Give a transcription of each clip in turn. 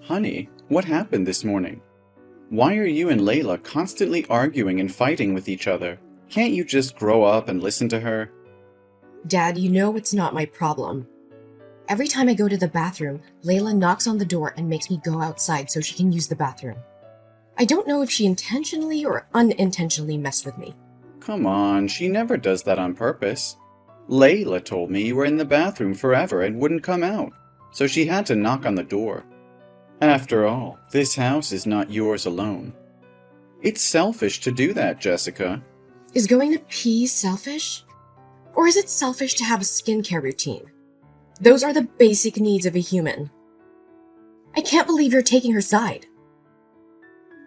Honey, what happened this morning? Why are you and Layla constantly arguing and fighting with each other? Can't you just grow up and listen to her? Dad, you know it's not my problem. Every time I go to the bathroom, Layla knocks on the door and makes me go outside so she can use the bathroom. I don't know if she intentionally or unintentionally messed with me. Come on, she never does that on purpose. Layla told me you were in the bathroom forever and wouldn't come out, so she had to knock on the door. After all, this house is not yours alone. It's selfish to do that, Jessica. Is going to pee selfish? Or is it selfish to have a skincare routine? Those are the basic needs of a human. I can't believe you're taking her side.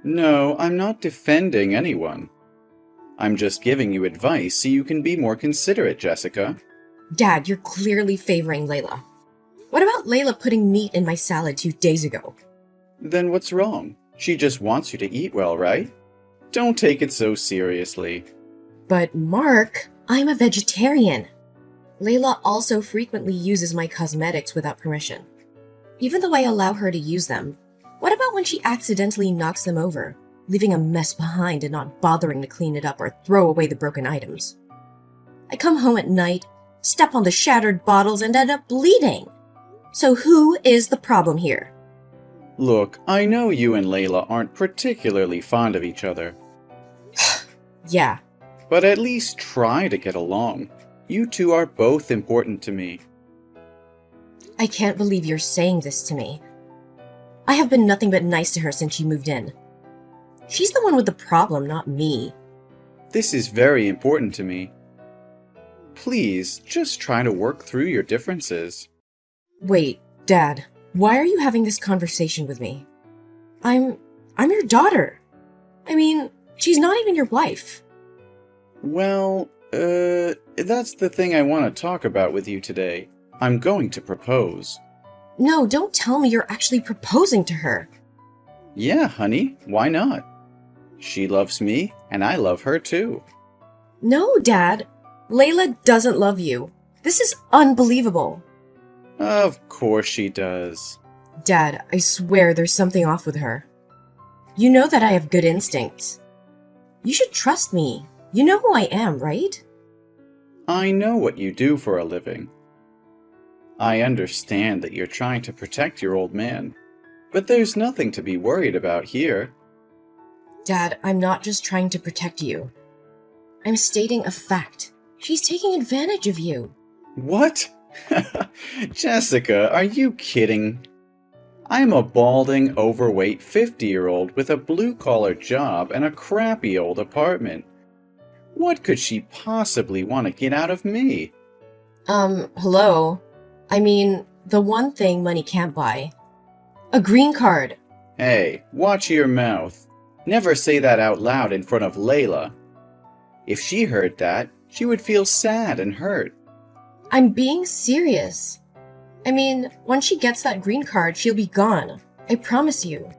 No, I'm not defending anyone. I'm just giving you advice so you can be more considerate, Jessica. Dad, you're clearly favoring Layla. What about Layla putting meat in my salad 2 days ago? Then what's wrong? She just wants you to eat well, right? Don't take it so seriously. But Mark, I'm a vegetarian. Layla also frequently uses my cosmetics without permission. Even though I allow her to use them, what about when she accidentally knocks them over, leaving a mess behind and not bothering to clean it up or throw away the broken items? I come home at night, step on the shattered bottles, and end up bleeding. So who is the problem here? Look, I know you and Layla aren't particularly fond of each other. Yeah. But at least try to get along. You two are both important to me. I can't believe you're saying this to me. I have been nothing but nice to her since she moved in. She's the one with the problem, not me. This is very important to me. Please, just try to work through your differences. Wait, Dad, why are you having this conversation with me? I'm your daughter. I mean, she's not even your wife. Well, that's the thing I want to talk about with you today. I'm going to propose. No, don't tell me you're actually proposing to her. Yeah, honey, why not? She loves me, and I love her too. No, Dad. Layla doesn't love you. This is unbelievable. Of course she does. Dad, I swear there's something off with her. You know that I have good instincts. You should trust me. You know who I am, right? I know what you do for a living. I understand that you're trying to protect your old man, but there's nothing to be worried about here. Dad, I'm not just trying to protect you. I'm stating a fact. She's taking advantage of you. What? Jessica, are you kidding? I'm a balding, overweight 50-year-old with a blue-collar job and a crappy old apartment. What could she possibly want to get out of me? Hello? I mean, the one thing money can't buy. A green card. Hey, watch your mouth. Never say that out loud in front of Layla. If she heard that, she would feel sad and hurt. I'm being serious. I mean, once she gets that green card, she'll be gone. I promise you.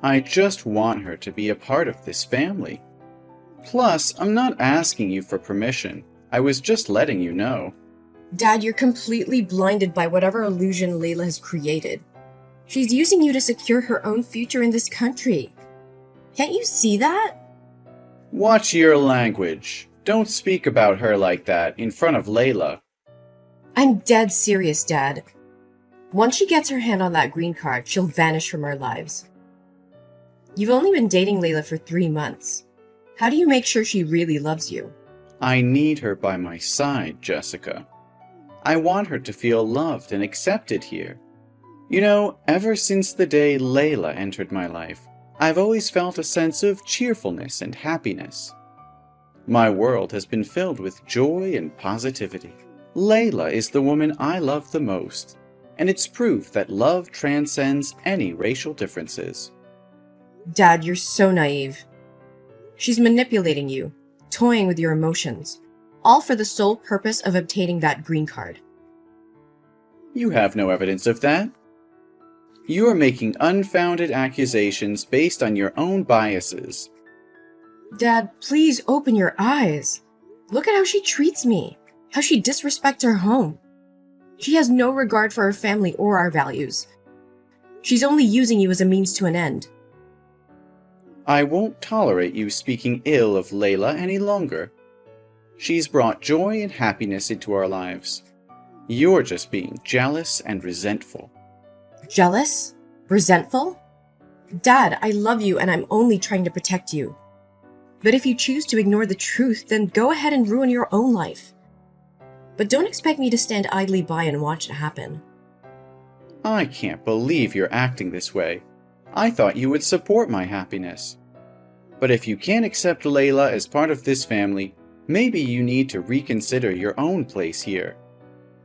I just want her to be a part of this family. Plus, I'm not asking you for permission. I was just letting you know. Dad, you're completely blinded by whatever illusion Layla has created. She's using you to secure her own future in this country. Can't you see that? Watch your language. Don't speak about her like that in front of Layla. I'm dead serious, Dad. Once she gets her hand on that green card, she'll vanish from our lives. You've only been dating Layla for 3 months. How do you make sure she really loves you? I need her by my side, Jessica. I want her to feel loved and accepted here. You know, ever since the day Layla entered my life, I've always felt a sense of cheerfulness and happiness. My world has been filled with joy and positivity. Layla is the woman I love the most, and it's proof that love transcends any racial differences. Dad, you're so naive. She's manipulating you, toying with your emotions, all for the sole purpose of obtaining that green card. You have no evidence of that. You are making unfounded accusations based on your own biases. Dad, please open your eyes. Look at how she treats me, how she disrespects our home. She has no regard for our family or our values. She's only using you as a means to an end. I won't tolerate you speaking ill of Layla any longer. She's brought joy and happiness into our lives. You're just being jealous and resentful. Jealous? Resentful? Dad, I love you and I'm only trying to protect you. But if you choose to ignore the truth, then go ahead and ruin your own life. But don't expect me to stand idly by and watch it happen. I can't believe you're acting this way. I thought you would support my happiness. But if you can't accept Layla as part of this family, maybe you need to reconsider your own place here.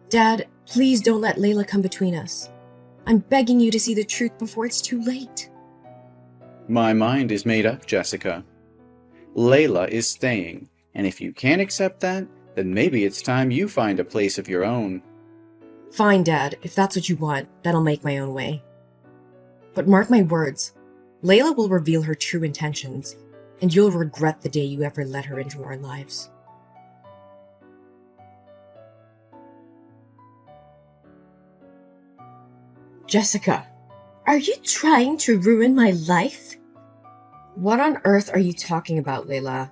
Dad, please don't let Layla come between us. I'm begging you to see the truth before it's too late. My mind is made up, Jessica. Layla is staying, and if you can't accept that, then maybe it's time you find a place of your own. Fine, Dad, if that's what you want, then I'll make my own way. But mark my words, Layla will reveal her true intentions, and you'll regret the day you ever let her into our lives. Jessica, are you trying to ruin my life? What on earth are you talking about, Layla?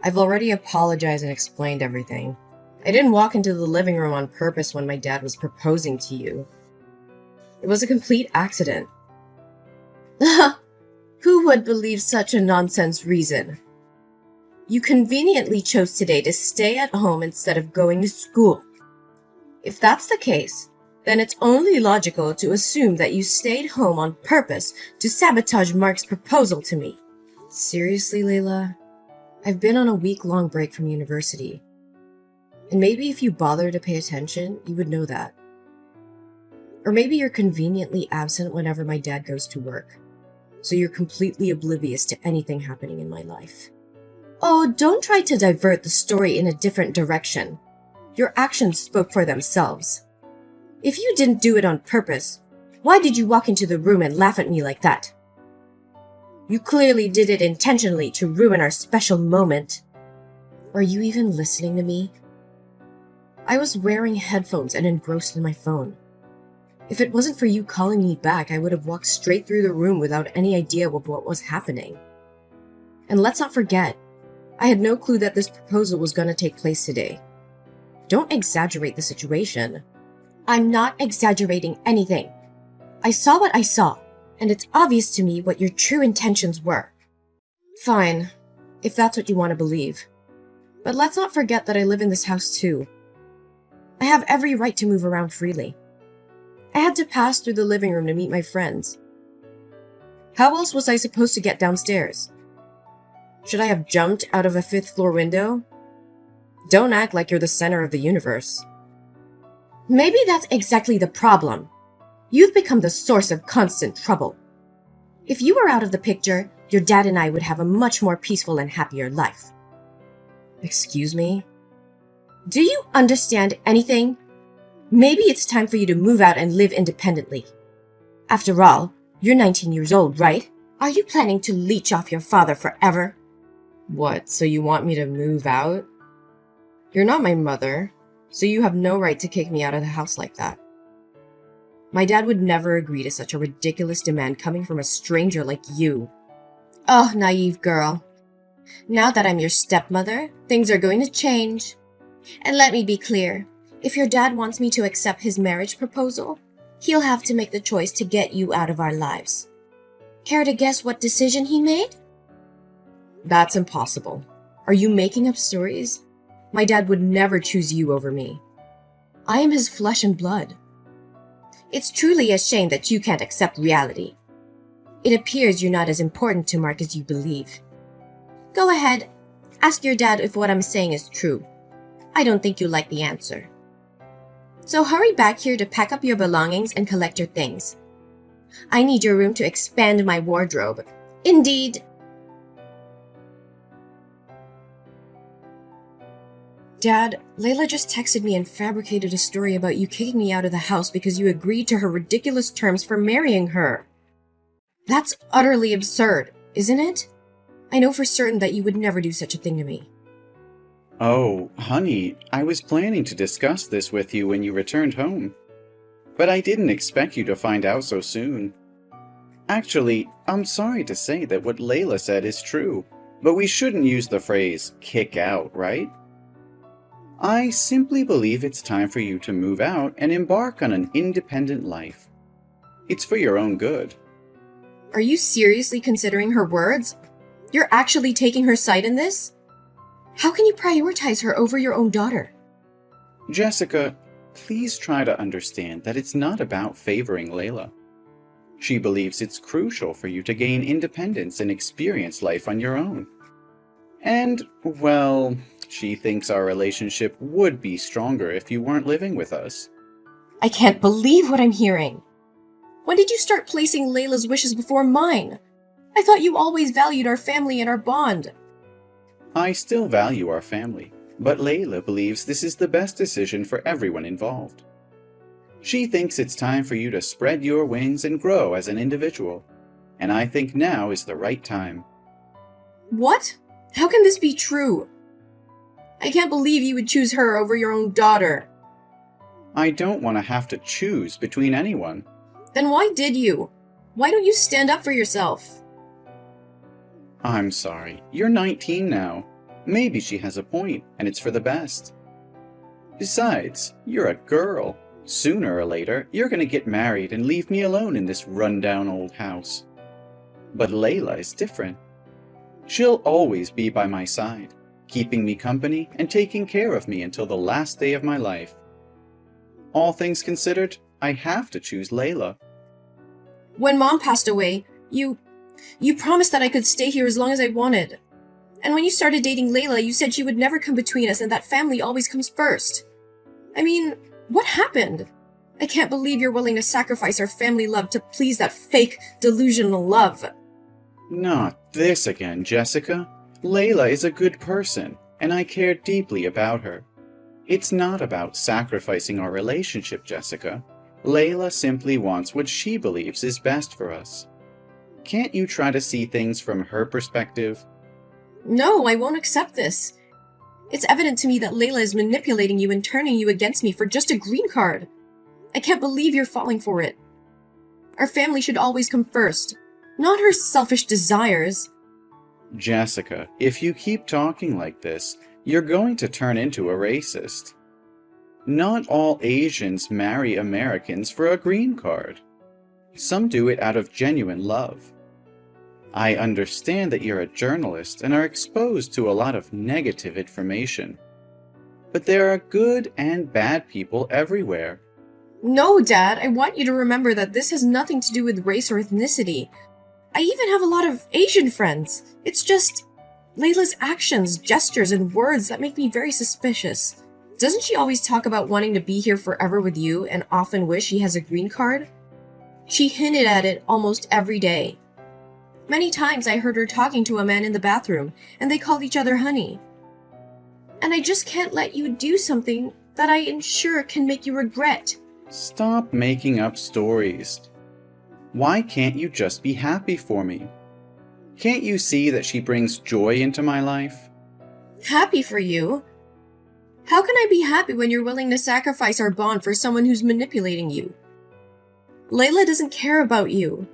I've already apologized and explained everything. I didn't walk into the living room on purpose when my dad was proposing to you. It was a complete accident. Who would believe such a nonsense reason? You conveniently chose today to stay at home instead of going to school. If that's the case, then it's only logical to assume that you stayed home on purpose to sabotage Mark's proposal to me. Seriously, Layla? I've been on a week-long break from university. And maybe if you bother to pay attention, you would know that. Or maybe you're conveniently absent whenever my dad goes to work, so you're completely oblivious to anything happening in my life. Oh, don't try to divert the story in a different direction. Your actions spoke for themselves. If you didn't do it on purpose, why did you walk into the room and laugh at me like that? You clearly did it intentionally to ruin our special moment. Are you even listening to me? I was wearing headphones and engrossed in my phone. If it wasn't for you calling me back, I would have walked straight through the room without any idea of what was happening. And let's not forget, I had no clue that this proposal was going to take place today. Don't exaggerate the situation. I'm not exaggerating anything. I saw what I saw, and it's obvious to me what your true intentions were. Fine, if that's what you want to believe. But let's not forget that I live in this house too. I have every right to move around freely. I had to pass through the living room to meet my friends. How else was I supposed to get downstairs? Should I have jumped out of a 5th floor window? Don't act like you're the center of the universe. Maybe that's exactly the problem. You've become the source of constant trouble. If you were out of the picture, your dad and I would have a much more peaceful and happier life. Excuse me? Do you understand anything? Maybe it's time for you to move out and live independently. After all, you're 19 years old, right? Are you planning to leech off your father forever? What, so you want me to move out? You're not my mother, so you have no right to kick me out of the house like that. My dad would never agree to such a ridiculous demand coming from a stranger like you. Oh, naive girl. Now that I'm your stepmother, things are going to change. And let me be clear, if your dad wants me to accept his marriage proposal, he'll have to make the choice to get you out of our lives. Care to guess what decision he made? That's impossible. Are you making up stories? My dad would never choose you over me. I am his flesh and blood. It's truly a shame that you can't accept reality. It appears you're not as important to Mark as you believe. Go ahead, ask your dad if what I'm saying is true. I don't think you'll like the answer. So hurry back here to pack up your belongings and collect your things. I need your room to expand my wardrobe. Indeed. Dad, Layla just texted me and fabricated a story about you kicking me out of the house because you agreed to her ridiculous terms for marrying her. That's utterly absurd, isn't it? I know for certain that you would never do such a thing to me. Oh, honey, I was planning to discuss this with you when you returned home. but I didn't expect you to find out so soon. Actually, I'm sorry to say that what Layla said is true, but we shouldn't use the phrase kick out, right? I simply believe it's time for you to move out and embark on an independent life. It's for your own good. Are you seriously considering her words? You're actually taking her side in this? How can you prioritize her over your own daughter? Jessica, please try to understand that it's not about favoring Layla. She believes it's crucial for you to gain independence and experience life on your own. And, well, she thinks our relationship would be stronger if you weren't living with us. I can't believe what I'm hearing. When did you start placing Layla's wishes before mine? I thought you always valued our family and our bond. I still value our family, but Layla believes this is the best decision for everyone involved. She thinks it's time for you to spread your wings and grow as an individual, and I think now is the right time. What? How can this be true? I can't believe you would choose her over your own daughter. I don't want to have to choose between anyone. Then why did you? Why don't you stand up for yourself? I'm sorry, you're 19 now. Maybe she has a point, and it's for the best. Besides, you're a girl. Sooner or later, you're going to get married and leave me alone in this rundown old house. But Layla is different. She'll always be by my side, keeping me company and taking care of me until the last day of my life. All things considered, I have to choose Layla. When Mom passed away, you promised that I could stay here as long as I wanted. And when you started dating Layla, you said she would never come between us and that family always comes first. I mean, what happened? I can't believe you're willing to sacrifice our family love to please that fake, delusional love. Not this again, Jessica. Layla is a good person, and I care deeply about her. It's not about sacrificing our relationship, Jessica. Layla simply wants what she believes is best for us. Can't you try to see things from her perspective? No, I won't accept this. It's evident to me that Layla is manipulating you and turning you against me for just a green card. I can't believe you're falling for it. Our family should always come first, not her selfish desires. Jessica, if you keep talking like this, you're going to turn into a racist. Not all Asians marry Americans for a green card. Some do it out of genuine love. I understand that you're a journalist and are exposed to a lot of negative information. But there are good and bad people everywhere. No, Dad, I want you to remember that this has nothing to do with race or ethnicity. I even have a lot of Asian friends. It's just Layla's actions, gestures, and words that make me very suspicious. Doesn't she always talk about wanting to be here forever with you and often wish she has a green card? She hinted at it almost every day. Many times I heard her talking to a man in the bathroom, and they called each other honey. And I just can't let you do something that I am sure can make you regret. Stop making up stories. Why can't you just be happy for me? Can't you see that she brings joy into my life? Happy for you? How can I be happy when you're willing to sacrifice our bond for someone who's manipulating you? Layla doesn't care about you.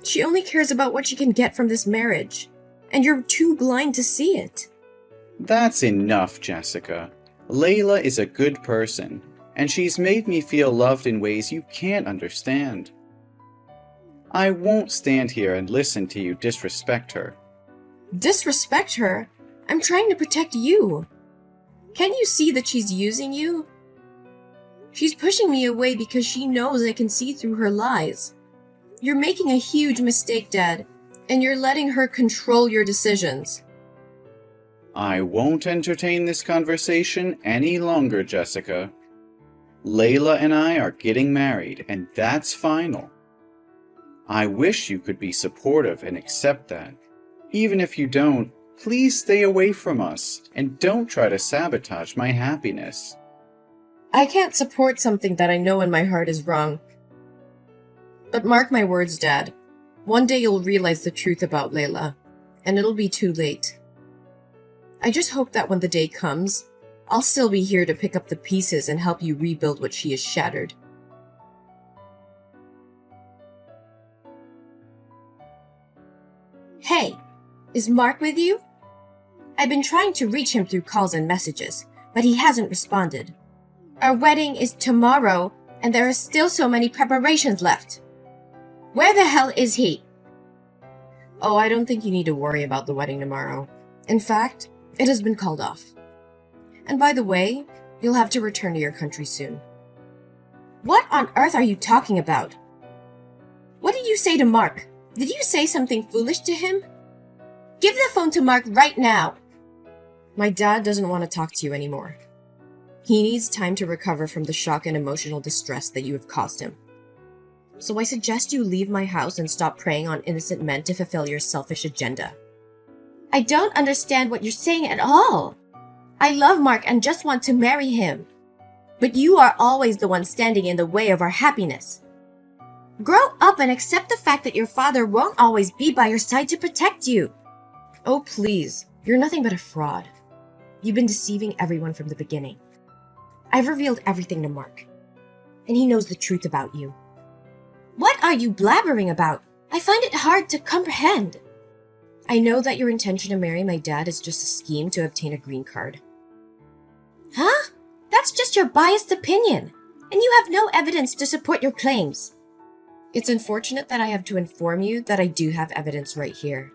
She only cares about what she can get from this marriage, and you're too blind to see it. That's enough, Jessica. Layla is a good person, and she's made me feel loved in ways you can't understand. I won't stand here and listen to you disrespect her. Disrespect her? I'm trying to protect you. Can't you see that she's using you? She's pushing me away because she knows I can see through her lies. You're making a huge mistake, Dad, and you're letting her control your decisions. I won't entertain this conversation any longer, Jessica. Layla and I are getting married, and that's final. I wish you could be supportive and accept that. Even if you don't, please stay away from us and don't try to sabotage my happiness. I can't support something that I know in my heart is wrong. But mark my words, Dad. One day you'll realize the truth about Layla, and it'll be too late. I just hope that when the day comes, I'll still be here to pick up the pieces and help you rebuild what she has shattered. Hey, is Mark with you? I've been trying to reach him through calls and messages, but he hasn't responded. Our wedding is tomorrow, and there are still so many preparations left. Where the hell is he? Oh, I don't think you need to worry about the wedding tomorrow. In fact, it has been called off. And by the way, you'll have to return to your country soon. What on earth are you talking about? What did you say to Mark? Did you say something foolish to him? Give the phone to Mark right now. My dad doesn't want to talk to you anymore. He needs time to recover from the shock and emotional distress that you have caused him. So I suggest you leave my house and stop preying on innocent men to fulfill your selfish agenda. I don't understand what you're saying at all. I love Mark and just want to marry him. But you are always the one standing in the way of our happiness. Grow up and accept the fact that your father won't always be by your side to protect you. Oh, please. You're nothing but a fraud. You've been deceiving everyone from the beginning. I've revealed everything to Mark, and he knows the truth about you. What are you blabbering about? I find it hard to comprehend. I know that your intention to marry my dad is just a scheme to obtain a green card. Huh? That's just your biased opinion, and you have no evidence to support your claims. It's unfortunate that I have to inform you that I do have evidence right here.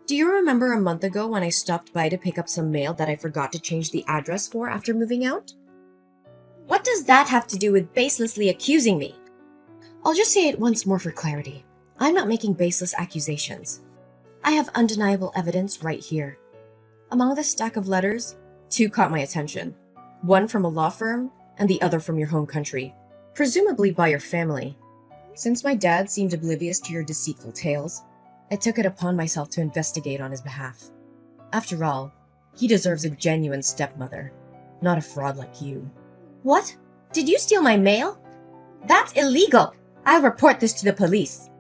Do you remember a month ago when I stopped by to pick up some mail that I forgot to change the address for after moving out? What does that have to do with baselessly accusing me? I'll just say it once more for clarity. I'm not making baseless accusations. I have undeniable evidence right here. Among the stack of letters, 2 caught my attention. One from a law firm, and the other from your home country, presumably by your family. Since my dad seemed oblivious to your deceitful tales, I took it upon myself to investigate on his behalf. After all, he deserves a genuine stepmother, not a fraud like you. What? Did you steal my mail? That's illegal! I'll report this to the police.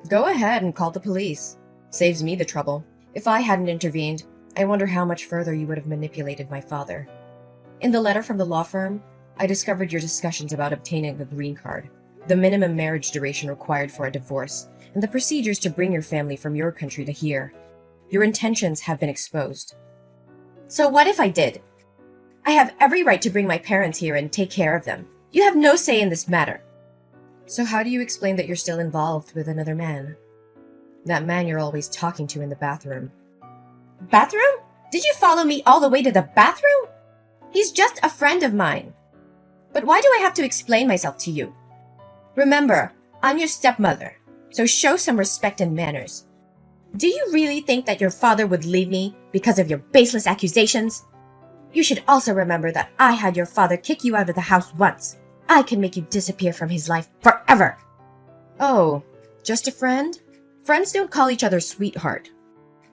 Go ahead and call the police. Saves me the trouble. If I hadn't intervened, I wonder how much further you would have manipulated my father. In the letter from the law firm, I discovered your discussions about obtaining a green card, the minimum marriage duration required for a divorce, and the procedures to bring your family from your country to here. Your intentions have been exposed. So what if I did? I have every right to bring my parents here and take care of them. You have no say in this matter. So how do you explain that you're still involved with another man? That man you're always talking to in the bathroom. Bathroom? Did you follow me all the way to the bathroom? He's just a friend of mine. But why do I have to explain myself to you? Remember, I'm your stepmother, so show some respect and manners. Do you really think that your father would leave me because of your baseless accusations? You should also remember that I had your father kick you out of the house once. I can make you disappear from his life forever. Oh, just a friend? Friends don't call each other sweetheart.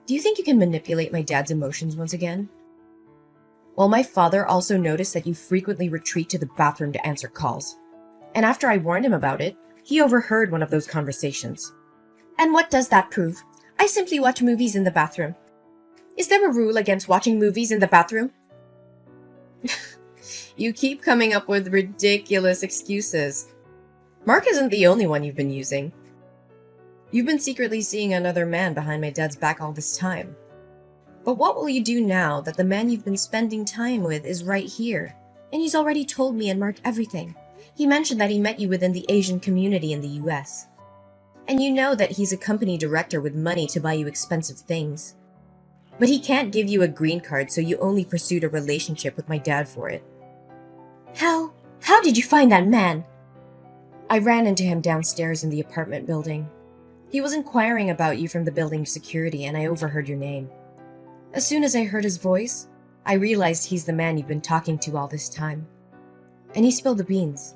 Do you think you can manipulate my dad's emotions once again? Well, my father also noticed that you frequently retreat to the bathroom to answer calls. And after I warned him about it, he overheard one of those conversations. And what does that prove? I simply watch movies in the bathroom. Is there a rule against watching movies in the bathroom? You keep coming up with ridiculous excuses. Mark isn't the only one you've been using. You've been secretly seeing another man behind my dad's back all this time. But what will you do now that the man you've been spending time with is right here? And he's already told me and Mark everything. He mentioned that he met you within the Asian community in the US. And you know that he's a company director with money to buy you expensive things. But he can't give you a green card, so you only pursued a relationship with my dad for it. How did you find that man? I ran into him downstairs in the apartment building. He was inquiring about you from the building security, and I overheard your name. As soon as I heard his voice, I realized he's the man you've been talking to all this time. And he spilled the beans.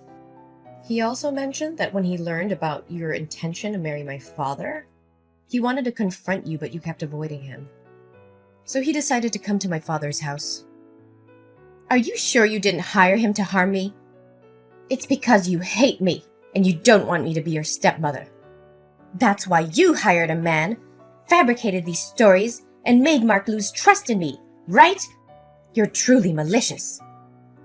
He also mentioned that when he learned about your intention to marry my father, he wanted to confront you, but you kept avoiding him. So he decided to come to my father's house. Are you sure you didn't hire him to harm me? It's because you hate me, and you don't want me to be your stepmother. That's why you hired a man, fabricated these stories, and made Mark lose trust in me, right? You're truly malicious.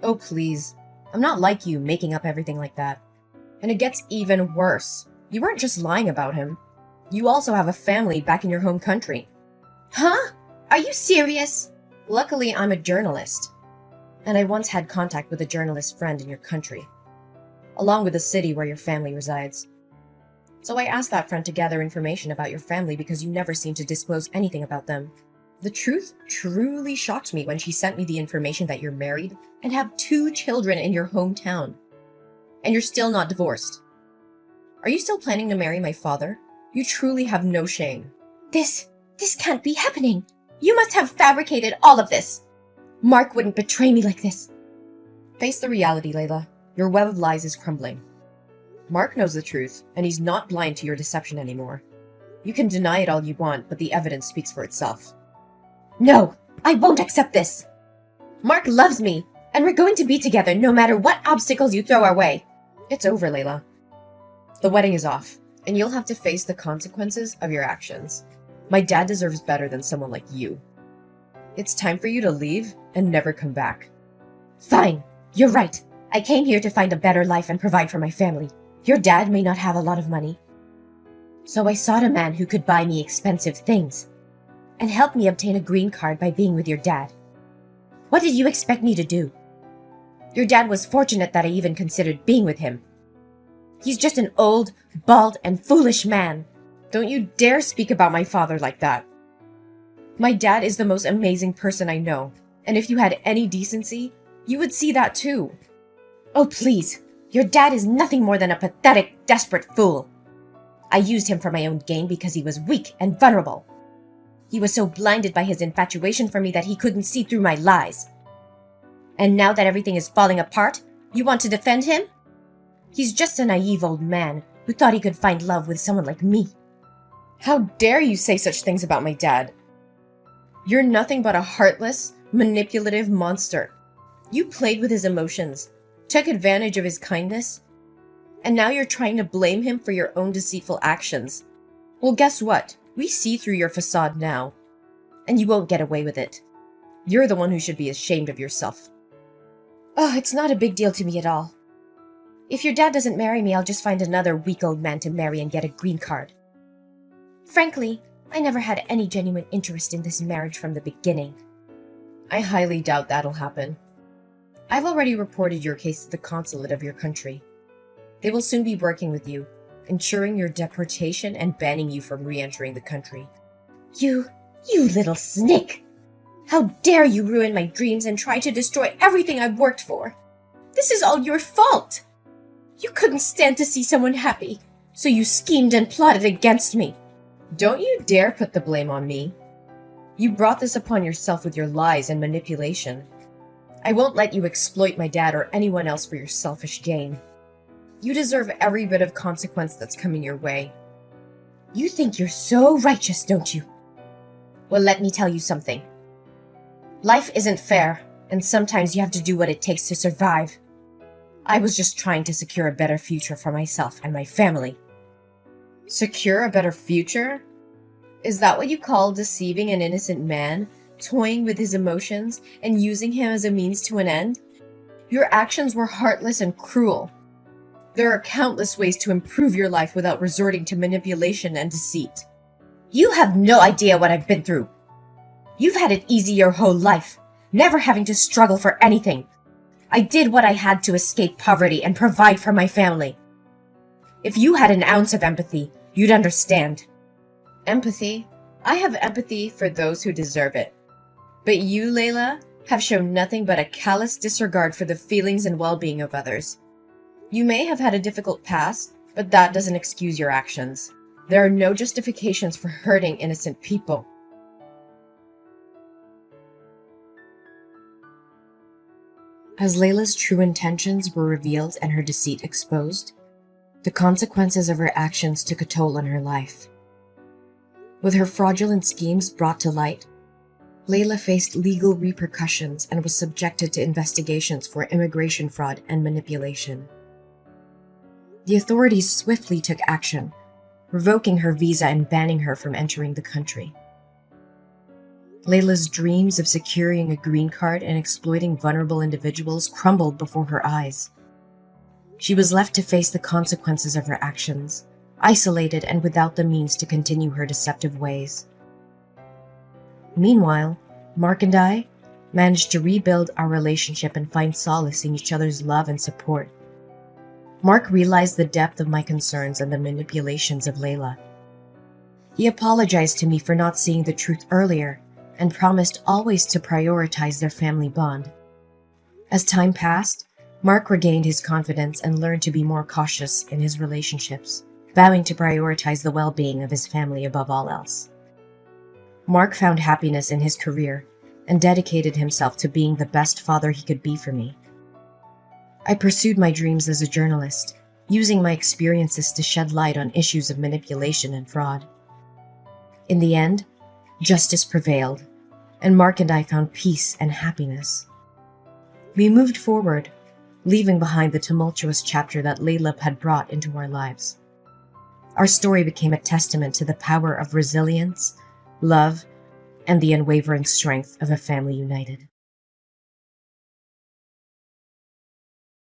Oh, please. I'm not like you, making up everything like that. And it gets even worse. You weren't just lying about him. You also have a family back in your home country. Huh? Are you serious? Luckily, I'm a journalist, and I once had contact with a journalist friend in your country, along with the city where your family resides. So I asked that friend to gather information about your family because you never seem to disclose anything about them. The truth truly shocked me when she sent me the information that you're married and have 2 children in your hometown. And you're still not divorced. Are you still planning to marry my father? You truly have no shame. This can't be happening. You must have fabricated all of this. Mark wouldn't betray me like this. Face the reality, Layla. Your web of lies is crumbling. Mark knows the truth, and he's not blind to your deception anymore. You can deny it all you want, but the evidence speaks for itself. No, I won't accept this. Mark loves me, and we're going to be together no matter what obstacles you throw our way. It's over, Layla. The wedding is off, and you'll have to face the consequences of your actions. My dad deserves better than someone like you. It's time for you to leave and never come back. Fine, you're right. I came here to find a better life and provide for my family. Your dad may not have a lot of money. So I sought a man who could buy me expensive things and help me obtain a green card by being with your dad. What did you expect me to do? Your dad was fortunate that I even considered being with him. He's just an old, bald, and foolish man. Don't you dare speak about my father like that. My dad is the most amazing person I know, and if you had any decency, you would see that too. Oh, please. Your dad is nothing more than a pathetic, desperate fool. I used him for my own gain because he was weak and vulnerable. He was so blinded by his infatuation for me that he couldn't see through my lies. And now that everything is falling apart, you want to defend him? He's just a naive old man who thought he could find love with someone like me. How dare you say such things about my dad? You're nothing but a heartless, manipulative monster. You played with his emotions, took advantage of his kindness, and now you're trying to blame him for your own deceitful actions. Well, guess what? We see through your facade now, and you won't get away with it. You're the one who should be ashamed of yourself. Oh, it's not a big deal to me at all. If your dad doesn't marry me, I'll just find another weak old man to marry and get a green card. Frankly, I never had any genuine interest in this marriage from the beginning. I highly doubt that'll happen. I've already reported your case to the consulate of your country. They will soon be working with you, ensuring your deportation and banning you from re-entering the country. You little snake! How dare you ruin my dreams and try to destroy everything I've worked for? This is all your fault! You couldn't stand to see someone happy, so you schemed and plotted against me. Don't you dare put the blame on me. You brought this upon yourself with your lies and manipulation. I won't let you exploit my dad or anyone else for your selfish gain. You deserve every bit of consequence that's coming your way. You think you're so righteous, don't you? Well, let me tell you something. Life isn't fair, and sometimes you have to do what it takes to survive. I was just trying to secure a better future for myself and my family. Secure a better future? Is that what you call deceiving an innocent man, toying with his emotions, and using him as a means to an end? Your actions were heartless and cruel. There are countless ways to improve your life without resorting to manipulation and deceit. You have no idea what I've been through. You've had it easy your whole life, never having to struggle for anything. I did what I had to escape poverty and provide for my family. If you had an ounce of empathy, you'd understand. Empathy? I have empathy for those who deserve it. But you, Layla, have shown nothing but a callous disregard for the feelings and well-being of others. You may have had a difficult past, but that doesn't excuse your actions. There are no justifications for hurting innocent people. As Layla's true intentions were revealed and her deceit exposed, the consequences of her actions took a toll on her life. With her fraudulent schemes brought to light, Layla faced legal repercussions and was subjected to investigations for immigration fraud and manipulation. The authorities swiftly took action, revoking her visa and banning her from entering the country. Layla's dreams of securing a green card and exploiting vulnerable individuals crumbled before her eyes. She was left to face the consequences of her actions, isolated and without the means to continue her deceptive ways. Meanwhile, Mark and I managed to rebuild our relationship and find solace in each other's love and support. Mark realized the depth of my concerns and the manipulations of Layla. He apologized to me for not seeing the truth earlier and promised always to prioritize their family bond. As time passed, Mark regained his confidence and learned to be more cautious in his relationships, vowing to prioritize the well-being of his family above all else. Mark found happiness in his career and dedicated himself to being the best father he could be for me. I pursued my dreams as a journalist, using my experiences to shed light on issues of manipulation and fraud. In the end, justice prevailed, and Mark and I found peace and happiness. We moved forward, leaving behind the tumultuous chapter that Layla had brought into our lives. Our story became a testament to the power of resilience, love, and the unwavering strength of a family united.